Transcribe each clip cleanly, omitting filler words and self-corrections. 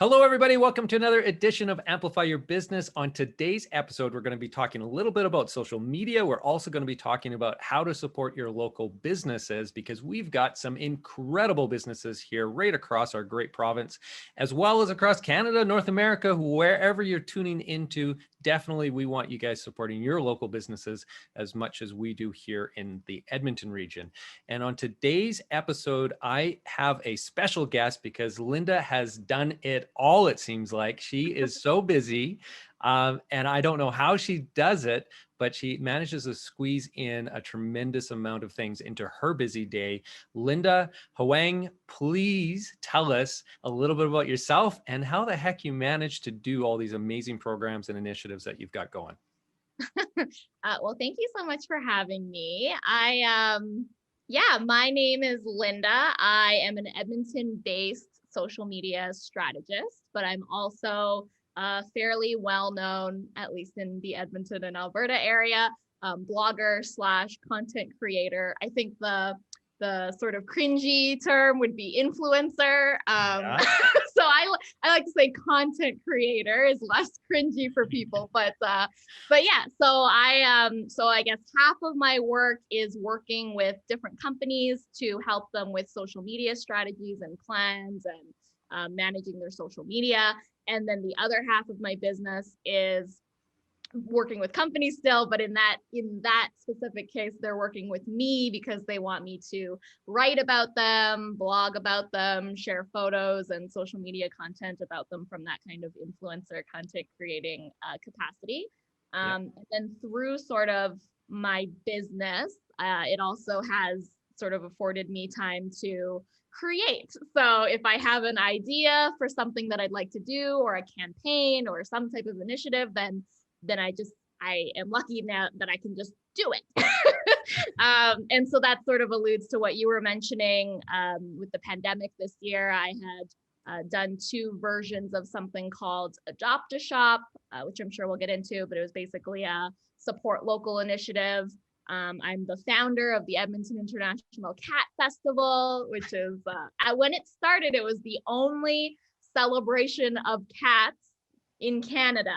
Hello, everybody. Welcome to another edition of Amplify Your Business. On today's episode, we're going to be talking a little bit about social media. We're also going to be talking about how to support your local businesses because we've got some incredible businesses here right across our great province, as well as across Canada, North America, wherever you're tuning into. Definitely, we want you guys supporting your local businesses as much as we do here in the Edmonton region. And on today's episode, I have a special guest because Linda has done it all, it seems like. She is so busy, and I don't know how she does it, but she manages to squeeze in a tremendous amount of things into her busy day. Linda, Hoang, please tell us a little bit about yourself and how the heck you manage to do all these amazing programs and initiatives that you've got going. Well, thank you so much for having me. My name is Linda. I am an Edmonton-based social media strategist, but I'm also fairly well-known, at least in the Edmonton and Alberta area, blogger slash content creator. I think the sort of cringy term would be influencer. Yeah. So I like to say content creator is less cringy for people, but yeah. So I guess half of my work is working with different companies to help them with social media strategies and plans and managing their social media, and then the other half of my business is working with companies still, but in that specific case, they're working with me because they want me to write about them, blog about them, share photos and social media content about them from that kind of influencer content creating capacity. And then through sort of my business, it also has sort of afforded me time to create. So if I have an idea for something that I'd like to do, or a campaign or some type of initiative, then I am lucky now that I can just do it. And so that sort of alludes to what you were mentioning with the pandemic this year. I had done two versions of something called AdopAShop, which I'm sure we'll get into, but it was basically a support local initiative. I'm the founder of the Edmonton International Cat Festival, which is, when it started, it was the only celebration of cats in Canada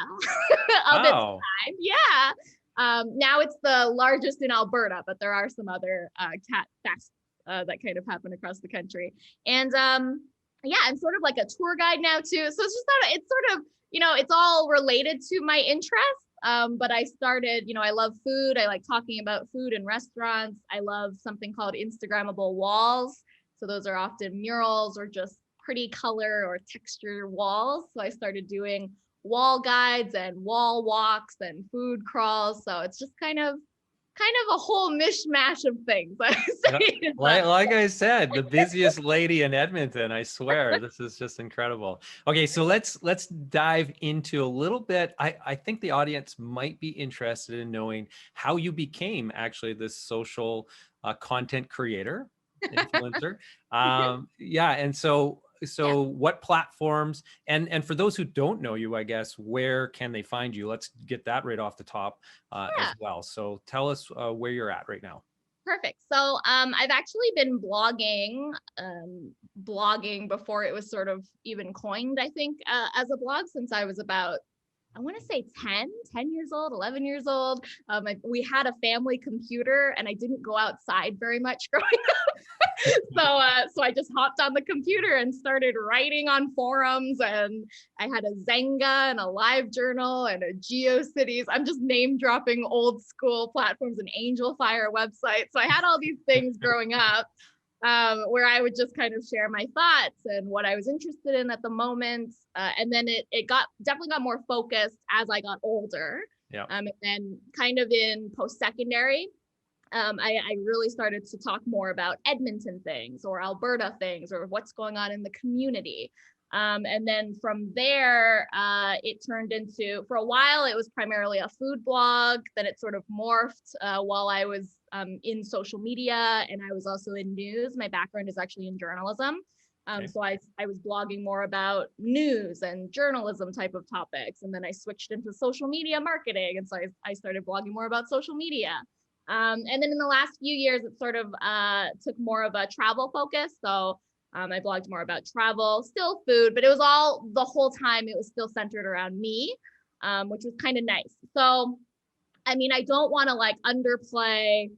of its time. Yeah. Now it's the largest in Alberta, but there are some other cat fests that kind of happen across the country. And I'm sort of like a tour guide now too. So it's just that it's sort of, it's all related to my interests. But I started, I love food. I like talking about food in restaurants. I love something called Instagrammable walls. So those are often murals or just pretty color or texture walls. So I started doing wall guides and wall walks and food crawls. So it's just kind of a whole mishmash of things. Like I said, the busiest lady in Edmonton, I swear. This is just incredible. Okay, so let's dive into a little bit. I think the audience might be interested in knowing how you became actually this social content creator, influencer. And so what platforms, and for those who don't know you, I guess, where can they find you? Let's get that right off the top as well. So tell us where you're at right now. Perfect. So I've actually been blogging before it was sort of even coined, I think, as a blog since I was about, I want to say 10 years old, 11 years old. We had a family computer and I didn't go outside very much growing up. So I just hopped on the computer and started writing on forums, and I had a Zynga and a Live Journal and a GeoCities. I'm just name dropping old school platforms, and Angel Fire website. So I had all these things growing up where I would just kind of share my thoughts and what I was interested in at the moment. And then it definitely got more focused as I got older. And then kind of in post-secondary, I really started to talk more about Edmonton things or Alberta things or what's going on in the community. And then from there, it turned into, for a while, it was primarily a food blog. Then it sort of morphed while I was in social media, and I was also in news. My background is actually in journalism. So I was blogging more about news and journalism type of topics. And then I switched into social media marketing. And so I started blogging more about social media. And then in the last few years, it sort of took more of a travel focus. So I blogged more about travel, still food, but it was all, the whole time, it was still centered around me, which was kind of nice. So, I mean, I don't want to like underplay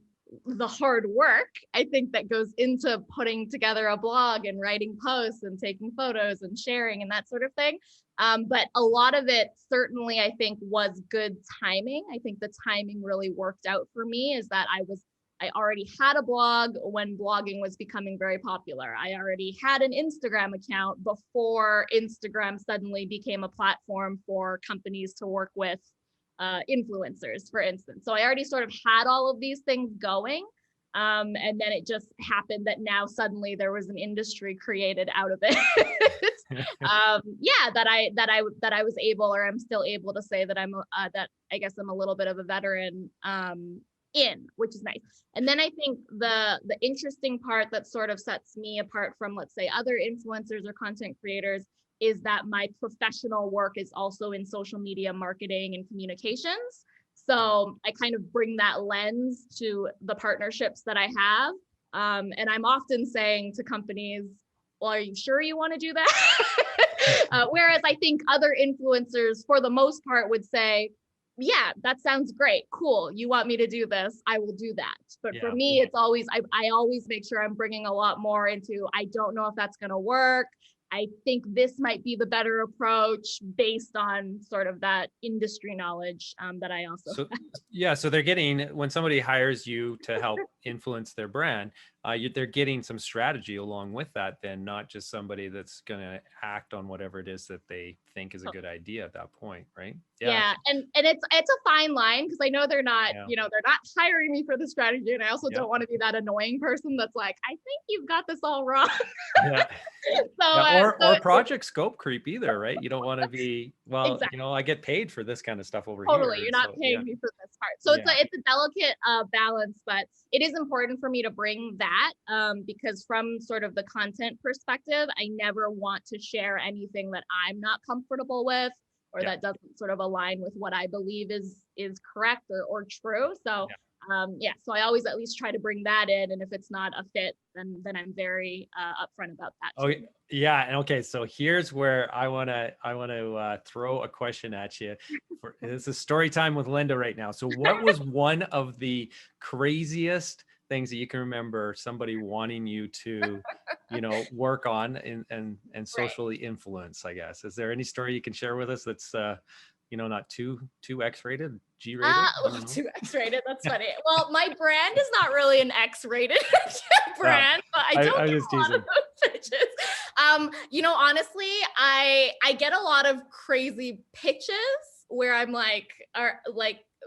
the hard work I think that goes into putting together a blog and writing posts and taking photos and sharing and that sort of thing. But a lot of it certainly, I think, was good timing. I think the timing really worked out for me, is that I already had a blog when blogging was becoming very popular. I already had an Instagram account before Instagram suddenly became a platform for companies to work with influencers, for instance. So I already sort of had all of these things going. And then it just happened that now suddenly there was an industry created out of it. Yeah, that I was able, or I'm still able to say that that I guess I'm a little bit of a veteran in, which is nice. And then I think the interesting part that sort of sets me apart from, let's say, other influencers or content creators, is that my professional work is also in social media marketing and communications. So I kind of bring that lens to the partnerships that I have. And I'm often saying to companies, well, are you sure you want to do that? Whereas I think other influencers, for the most part, would say, yeah, that sounds great. Cool. You want me to do this? I will do that. But for me, it's always, I always make sure I'm bringing a lot more into, I don't know if that's going to work. I think this might be the better approach based on sort of that industry knowledge that I also have. Yeah, so they're getting, when somebody hires you to help influence their brand, they're getting some strategy along with that, then, not just somebody that's going to act on whatever it is that they think is a good idea at that point, right? Yeah, and it's a fine line, because I know they're not, you know, they're not hiring me for the strategy, and I also don't want to be that annoying person that's like, I think you've got this all wrong. Or project scope creep either, right? You don't want to be, well, you know, I get paid for this kind of stuff over here. Totally, you're not paying me for this part. So it's a delicate balance, but it is important for me to bring that, because from sort of the content perspective, I never want to share anything that I'm not comfortable with, or that doesn't sort of align with what I believe is correct or true. So so I always at least try to bring that in, and if it's not a fit, then I'm very upfront about that too. Oh yeah, and okay, so here's where I want to throw a question at you. This is story time with Linda right now. So what was one of the craziest things that you can remember somebody wanting you to, you know, work on and socially influence, I guess? Is there any story you can share with us that's you know, not too X-rated, G-rated? Too X-rated. That's funny. Well, my brand is not really an X-rated brand, but I don't get a lot of those pitches. You know, honestly, I get a lot of crazy pitches where I'm like,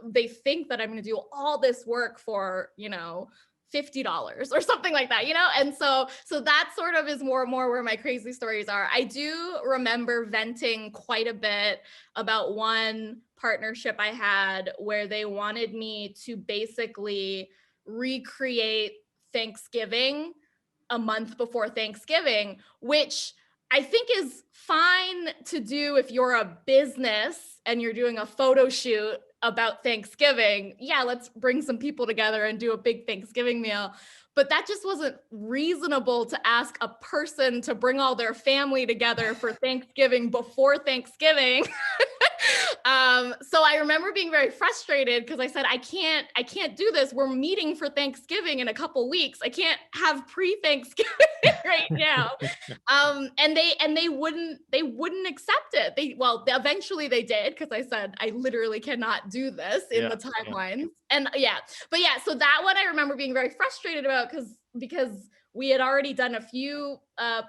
they think that I'm going to do all this work for, you know, $50 or something like that, you know? And so that sort of is more where my crazy stories are. I do remember venting quite a bit about one partnership I had where they wanted me to basically recreate Thanksgiving a month before Thanksgiving, which I think is fine to do if you're a business and you're doing a photo shoot about Thanksgiving. Yeah, let's bring some people together and do a big Thanksgiving meal. But that just wasn't reasonable to ask a person to bring all their family together for Thanksgiving before Thanksgiving. So I remember being very frustrated because I said, I can't do this. We're meeting for Thanksgiving in a couple weeks. I can't have pre-Thanksgiving right now. And they wouldn't accept it. Eventually they did, because I said, I literally cannot do this in the timelines. And so that one I remember being very frustrated about because we had already done a few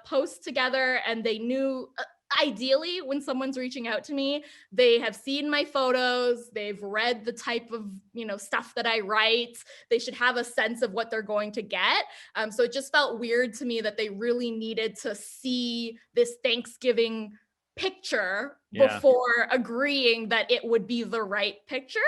posts together, and they knew, ideally when someone's reaching out to me, they have seen my photos, they've read the type of, you know, stuff that I write, they should have a sense of what they're going to get. So it just felt weird to me that they really needed to see this Thanksgiving picture before agreeing that it would be the right picture.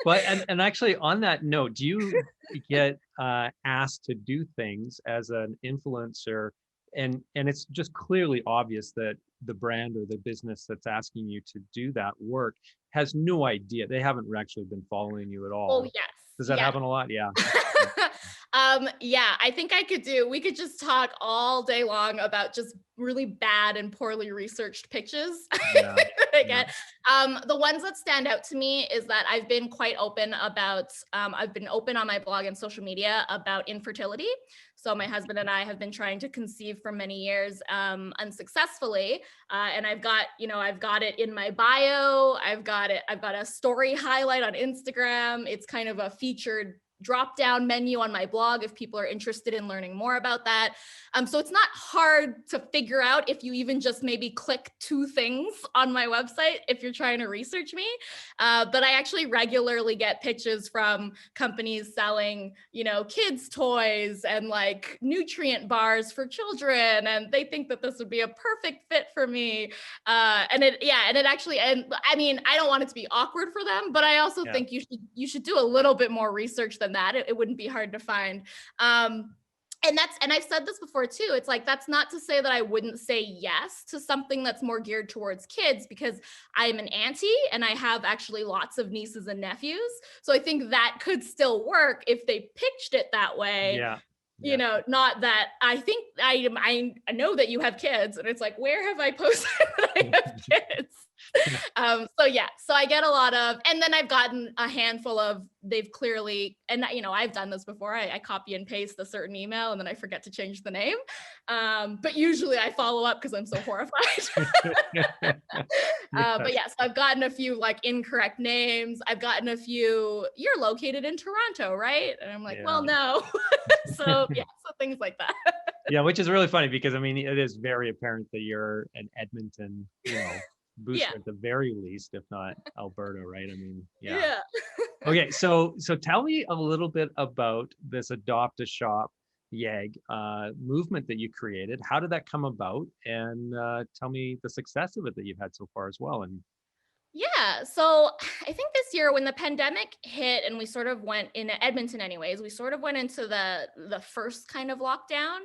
But and actually, on that note, do you get asked to do things as an influencer, and it's just clearly obvious that the brand or the business that's asking you to do that work has no idea, they haven't actually been following you at all? Oh yes. Does that happen a lot? Yeah. Yeah, I think we could just talk all day long about just really bad and poorly researched pitches. Yeah. I Yeah. get. The ones that stand out to me is that I've been quite open about, I've been open on my blog and social media about infertility. So my husband and I have been trying to conceive for many years, unsuccessfully. And I've got it in my bio. I've got a story highlight on Instagram. It's kind of a featured drop down menu on my blog if people are interested in learning more about that. So it's not hard to figure out if you even just maybe click 2 things on my website if you're trying to research me. But I actually regularly get pitches from companies selling, kids' toys and like nutrient bars for children, and they think that this would be a perfect fit for me. And I mean, I don't want it to be awkward for them, but I also Yeah. think you should do a little bit more research than that. It wouldn't be hard to find. And I've said this before too. It's like, that's not to say that I wouldn't say yes to something that's more geared towards kids, because I'm an auntie and I have actually lots of nieces and nephews. So I think that could still work if they pitched it that way. Yeah. Yeah. Not that I know that you have kids, and it's like, where have I posted that I have kids? So I get a lot of, and then I've gotten a handful of, they've clearly, and I've done this before. I copy and paste a certain email and then I forget to change the name. But usually I follow up because I'm so horrified. But yeah, so I've gotten a few like incorrect names. I've gotten a few, you're located in Toronto, right? And I'm like, Yeah. well, no. So things like that. Yeah, which is really funny because I mean, it is very apparent that you're an Edmonton, booster Yeah. at the very least, if not Alberta, right? I mean, yeah. Yeah. Okay, so tell me a little bit about this AdopAShopYEG movement that you created. How did that come about? And tell me the success of it that you've had so far as well. And Yeah. So I think this year when the pandemic hit and we sort of went in Edmonton anyways, we sort of went into the first kind of lockdown,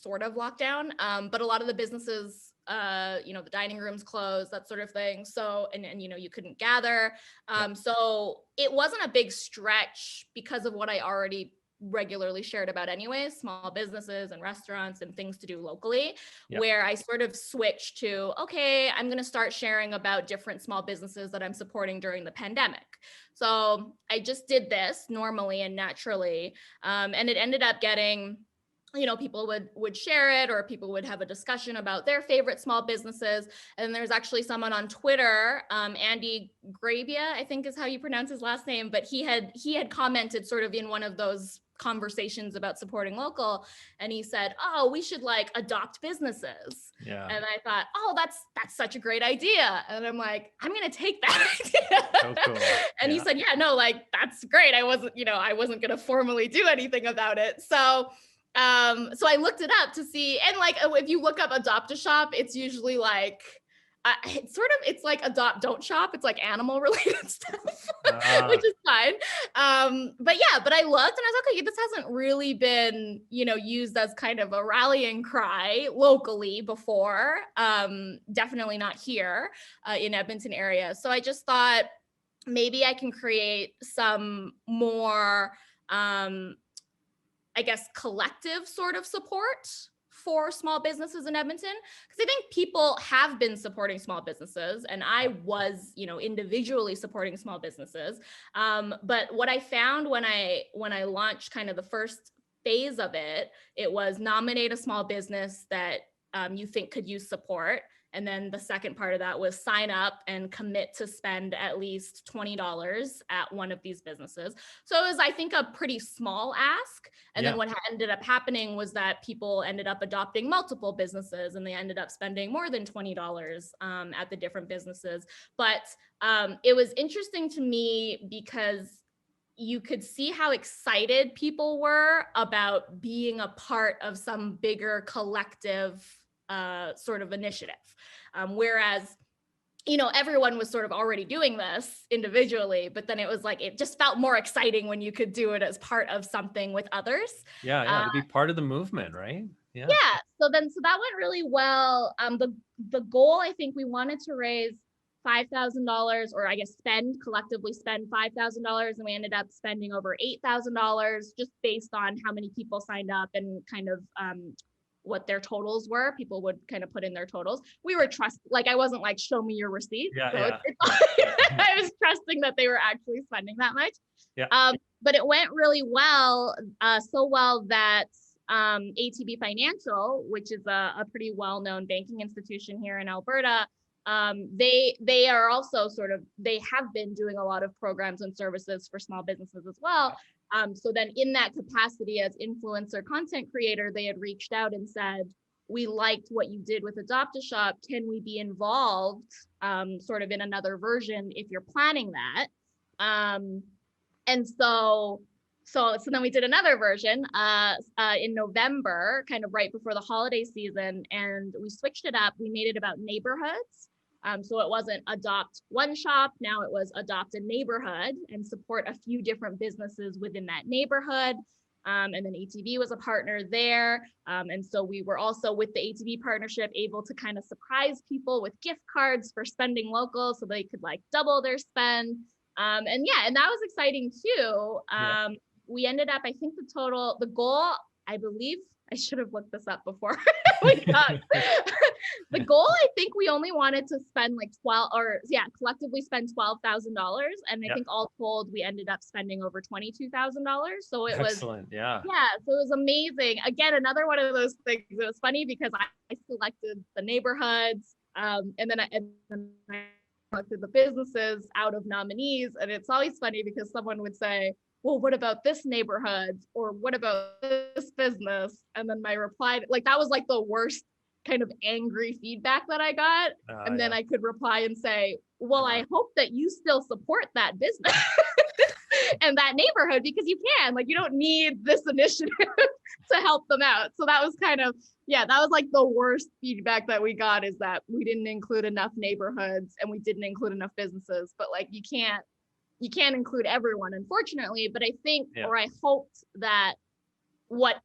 but a lot of the businesses, the dining rooms closed, that sort of thing. So, and you couldn't gather. So it wasn't a big stretch because of what I already regularly shared about anyways, small businesses and restaurants and things to do locally, where I sort of switched to, okay, I'm going to start sharing about different small businesses that I'm supporting during the pandemic. So I just did this normally and naturally. And it ended up getting, people would share it, or people would have a discussion about their favorite small businesses. And there's actually someone on Twitter, Andy Grabia, I think is how you pronounce his last name, but he had commented sort of in one of those conversations about supporting local, and he said, oh, we should like adopt businesses. yeah. And I thought, oh, that's such a great idea. And I'm like, I'm gonna take that idea. So cool. And he said, yeah, no, like that's great. I wasn't gonna formally do anything about it. So I looked it up to see, and like, if you look up AdopAShop, it's usually like, it's like adopt, don't shop. It's like animal related stuff, which is fine. But I looked and I was like, okay, this hasn't really been, used as kind of a rallying cry locally before. Definitely not here in Edmonton area. So I just thought maybe I can create some more, I guess, collective sort of support for small businesses in Edmonton, because I think people have been supporting small businesses, and I was, individually supporting small businesses. But what I found when I launched kind of the first phase of it, it was nominate a small business that you think could use support. And then the second part of that was sign up and commit to spend at least $20 at one of these businesses. So it was, I think, a pretty small ask. And then what ended up happening was that people ended up adopting multiple businesses, and they ended up spending more than $20 at the different businesses. But it was interesting to me because you could see how excited people were about being a part of some bigger collective sort of initiative. Whereas, everyone was sort of already doing this individually, but then it was like, it just felt more exciting when you could do it as part of something with others. To be part of the movement, right? Yeah. So that went really well. The goal, I think we wanted to raise $5,000, or I guess collectively spend $5,000, and we ended up spending over $8,000 just based on how many people signed up and kind of what their totals were. People would kind of put in their totals. We were like, I wasn't like, show me your receipt. I was trusting that they were actually spending that much. But it went really well, so well that ATB Financial, which is a pretty well-known banking institution here in Alberta, they are also they have been doing a lot of programs and services for small businesses as well. So then in that capacity as influencer content creator, they had reached out and said, we liked what you did with AdopAShop. Can we be involved sort of in another version if you're planning that? And so then we did another version in November, kind of right before the holiday season, and we switched it up. We made it about neighborhoods. So it wasn't adopt one shop. Now it was adopt a neighborhood and support a few different businesses within that neighborhood. And then ATB was a partner there. And so we were also, with the ATB partnership, able to kind of surprise people with gift cards for spending local, so they could like double their spend. And that was exciting too. We ended up, I think the goal, I believe, I should have looked this up before we got the goal. I think we only wanted to spend like collectively spend $12,000. And I think all told, we ended up spending over $22,000. So it was excellent. So it was amazing. Again, another one of those things. It was funny because I selected the neighborhoods, and then I selected the businesses out of nominees. And it's always funny because someone would say, well, what about this neighborhood? Or what about this business? And then my reply, like, that was like the worst kind of angry feedback that I got. And then I could reply and say, well, I hope that you still support that business and that neighborhood, because you can, like, you don't need this initiative to help them out. So that was kind of, that was like the worst feedback that we got, is that we didn't include enough neighborhoods and we didn't include enough businesses. But like, you can't include everyone, unfortunately. But I think, or I hoped that what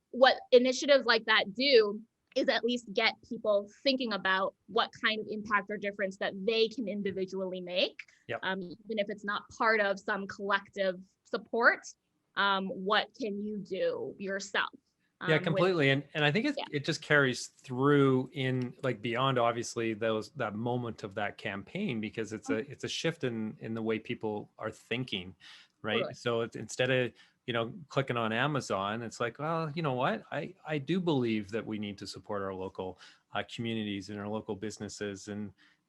initiatives like that do is at least get people thinking about what kind of impact or difference that they can individually make, even if it's not part of some collective support. What can you do yourself? Completely. And I think it just carries through in like beyond obviously that moment of that campaign, because it's a shift in the way people are thinking, right? Totally. So it's, instead of, clicking on Amazon, it's like, well, you know what? I do believe that we need to support our local communities and our local businesses.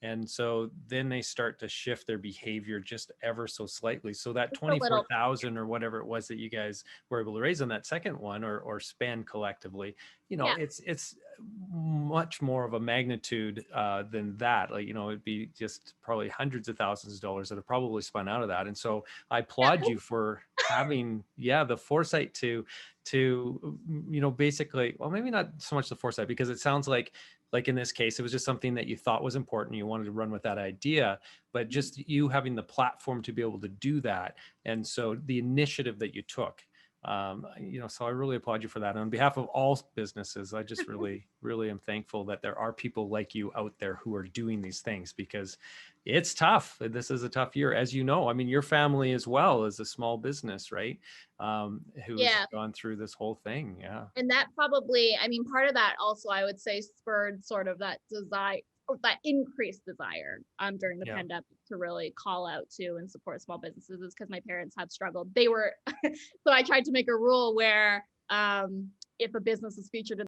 And so then they start to shift their behavior just ever so slightly. So that 24,000 or whatever it was that you guys were able to raise on that second one or spend collectively, it's much more of a magnitude than that. Like, it'd be just probably hundreds of thousands of dollars that have probably spun out of that. And so I applaud you for having, the foresight to basically, well, maybe not so much the foresight, because it sounds like in this case, it was just something that you thought was important. You wanted to run with that idea, but just you having the platform to be able to do that. And so the initiative that you took, so I really applaud you for that. And on behalf of all businesses, I just really, really am thankful that there are people like you out there who are doing these things, because it's tough. This is a tough year, as you know. I mean, your family as well is a small business, right? Who's gone through this whole thing. Yeah. And that probably, part of that also, I would say, spurred sort of that desire, or that increased desire during the pandemic to really call out to and support small businesses, is because my parents had struggled. They were, so I tried to make a rule where if a business is featured in